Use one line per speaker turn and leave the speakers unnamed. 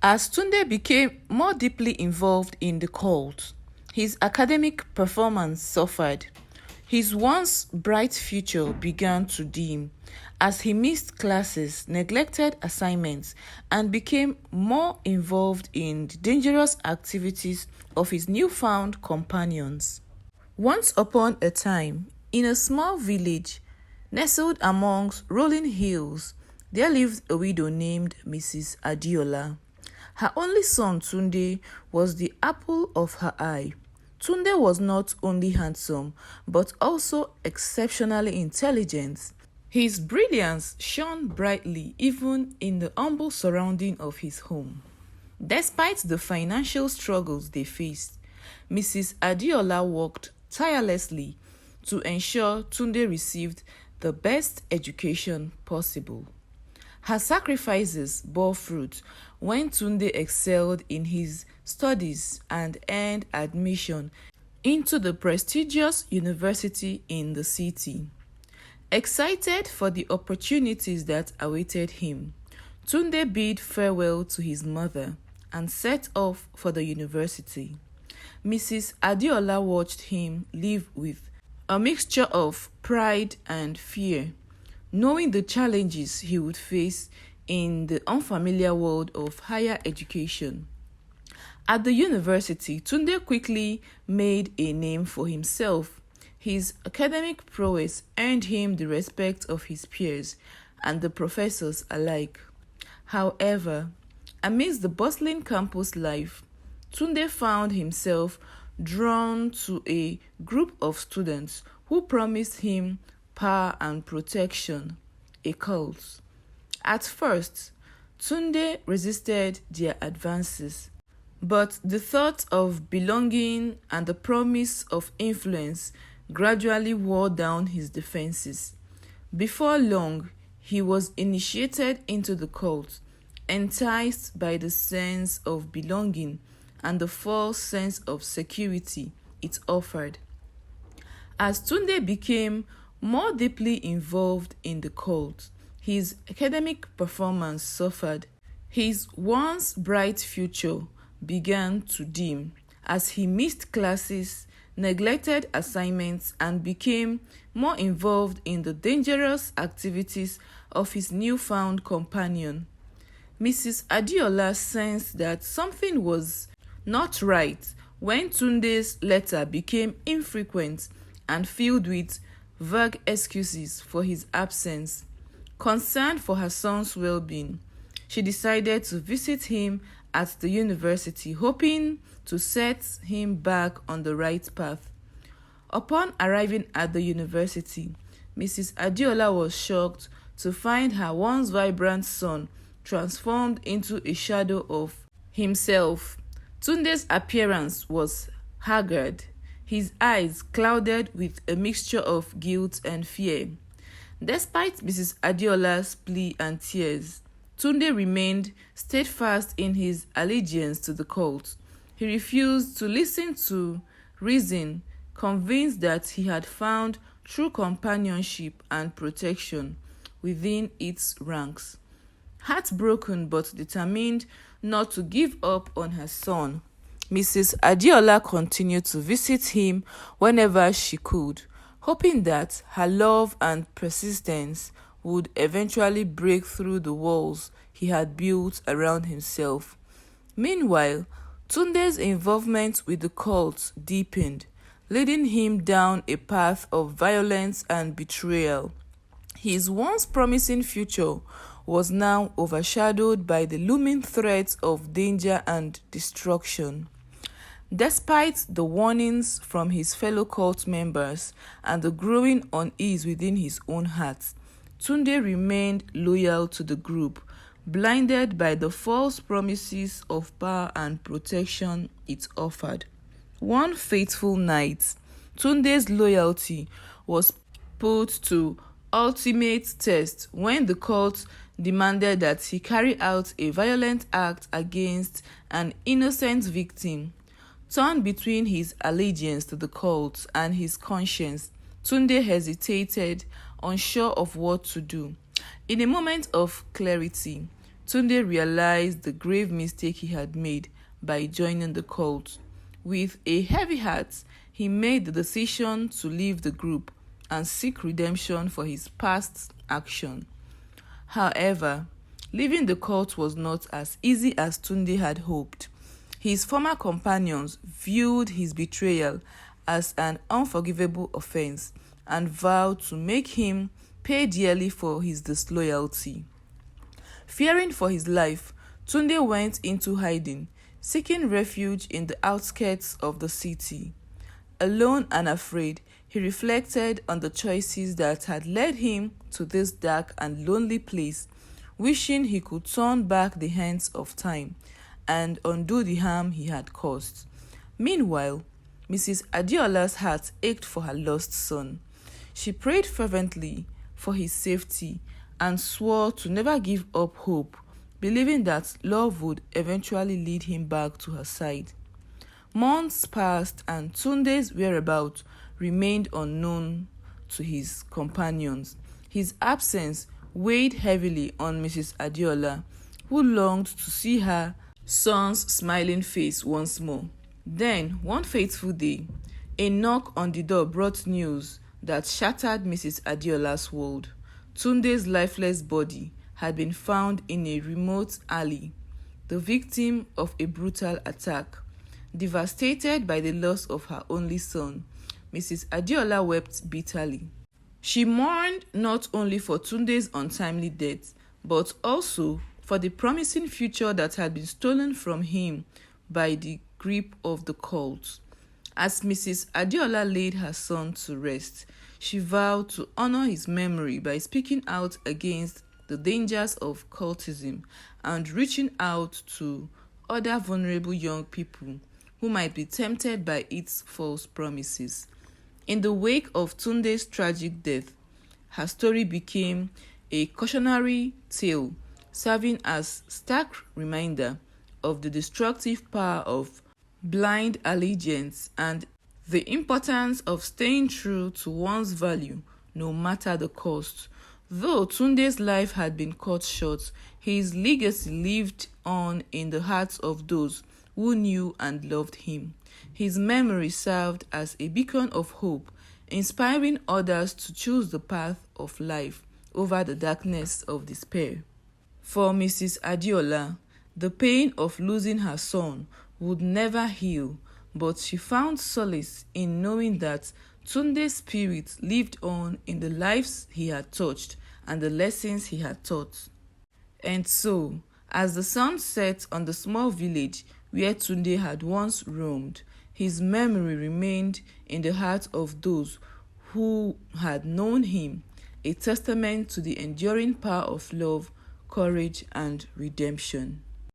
As Tunde became more deeply involved in the cult, his academic performance suffered. His once bright future began to dim as he missed classes, neglected assignments, and became more involved in the dangerous activities of his newfound companions. Once upon a time, in a small village nestled amongst rolling hills, there lived a widow named Mrs. Adeola. Her only son, Tunde, was the apple of her eye. Tunde was not only handsome, but also exceptionally intelligent. His brilliance shone brightly even in the humble surrounding of his home. Despite the financial struggles they faced, Mrs. Adeola worked tirelessly to ensure Tunde received the best education possible. Her sacrifices bore fruit when Tunde excelled in his studies and earned admission into the prestigious university in the city. Excited for the opportunities that awaited him, Tunde bid farewell to his mother and set off for the university. Mrs. Adeola watched him live with a mixture of pride and fear, knowing the challenges he would face in the unfamiliar world of higher education. At the university, Tunde quickly made a name for himself. His academic prowess earned him the respect of his peers and the professors alike. However, amidst the bustling campus life, Tunde found himself drawn to a group of students who promised him power and protection, a cult. At first, Tunde resisted their advances, but the thought of belonging and the promise of influence gradually wore down his defenses. Before long, he was initiated into the cult, enticed by the sense of belonging and the false sense of security it offered. As Tunde became more deeply involved in the cult, his academic performance suffered. His once bright future began to dim as he missed classes, neglected assignments, and became more involved in the dangerous activities of his newfound companion. Mrs. Adeola sensed that something was not right when Tunde's letter became infrequent and filled with vague excuses for his absence. Concerned for her son's well-being, she decided to visit him at the university, hoping to set him back on the right path. Upon arriving at the university, Mrs. Adeola was shocked to find her once vibrant son transformed into a shadow of himself. Tunde's appearance was haggard, his eyes clouded with a mixture of guilt and fear. Despite Mrs. Adeola's plea and tears, Tunde remained steadfast in his allegiance to the cult. He refused to listen to reason, convinced that he had found true companionship and protection within its ranks. Heartbroken but determined not to give up on her son, Mrs. Adeola continued to visit him whenever she could, hoping that her love and persistence would eventually break through the walls he had built around himself. Meanwhile, Tunde's involvement with the cult deepened, leading him down a path of violence and betrayal. His once promising future was now overshadowed by the looming threats of danger and destruction. Despite the warnings from his fellow cult members and the growing unease within his own heart, Tunde remained loyal to the group, blinded by the false promises of power and protection it offered. One fateful night, Tunde's loyalty was put to ultimate test when the cult demanded that he carry out a violent act against an innocent victim. Torn between his allegiance to the cult and his conscience, Tunde hesitated, unsure of what to do. In a moment of clarity, Tunde realized the grave mistake he had made by joining the cult. With a heavy heart, he made the decision to leave the group and seek redemption for his past action. However, leaving the cult was not as easy as Tunde had hoped. His former companions viewed his betrayal as an unforgivable offense and vowed to make him pay dearly for his disloyalty. Fearing for his life, Tunde went into hiding, seeking refuge in the outskirts of the city. Alone and afraid, he reflected on the choices that had led him to this dark and lonely place, wishing he could turn back the hands of time and undo the harm he had caused. Meanwhile, Mrs. Adeola's heart ached for her lost son. She prayed fervently for his safety and swore to never give up hope, believing that love would eventually lead him back to her side. Months passed and Tunde's whereabouts remained unknown to his companions. His absence weighed heavily on Mrs. Adeola, who longed to see her son's smiling face once more. Then, one fateful day, a knock on the door brought news that shattered Mrs. Adeola's world. Tunde's lifeless body had been found in a remote alley, the victim of a brutal attack. Devastated by the loss of her only son, Mrs. Adeola wept bitterly. She mourned not only for Tunde's untimely death, but also for the promising future that had been stolen from him by the grip of the cult. As Mrs. Adeola laid her son to rest, she vowed to honor his memory by speaking out against the dangers of cultism and reaching out to other vulnerable young people who might be tempted by its false promises. In the wake of Tunde's tragic death, her story became a cautionary tale, serving as stark reminder of the destructive power of blind allegiance and the importance of staying true to one's value no matter the cost. Though Tunde's life had been cut short, his legacy lived on in the hearts of those who knew and loved him. His memory served as a beacon of hope, inspiring others to choose the path of life over the darkness of despair. For Mrs. Adeola, the pain of losing her son would never heal, but she found solace in knowing that Tunde's spirit lived on in the lives he had touched and the lessons he had taught. And so, as the sun set on the small village where Tunde had once roamed, his memory remained in the hearts of those who had known him, a testament to the enduring power of love, courage, and redemption.